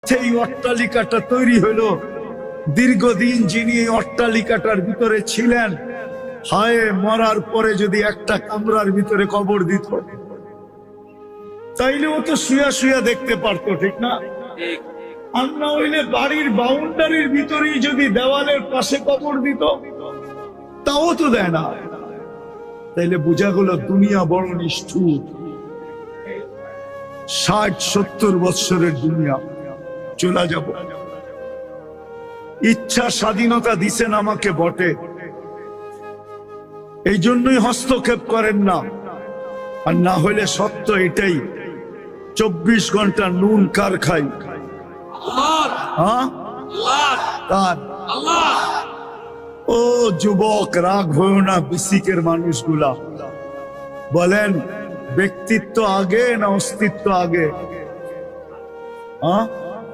সেই অট্টালিকাটা তৈরি হলো, দীর্ঘদিন যিনি এই অট্টালিকাটার ভিতরে ছিলেন, হায় মরার পরে যদি একটা কামরার ভিতরে কবর দিত, তাইলে ও তো শুয়া শুয়া দেখতে পারতো, ঠিক না? আর না হইলে বাড়ির বাউন্ডারির ভিতরেই যদি দেওয়ালের পাশে কবর দিত, তাও তো দেয় না। তাইলে বোঝা গেল দুনিয়া বড় নিষ্ঠুর। 60-70 বৎসরের দুনিয়া চলে যাব। ইচ্ছা স্বাধীনতা দিছেন আমাকে বটে, এই জন্যই হস্তক্ষেপ করেন না। আর না হইলে সত্য এটাই, 24 ঘন্টা নুন কার খাই? ও যুবক, রাগ হয়েও না। বিসিকের মানুষগুলা বলেন, ব্যক্তিত্ব আগে না অস্তিত্ব আগে?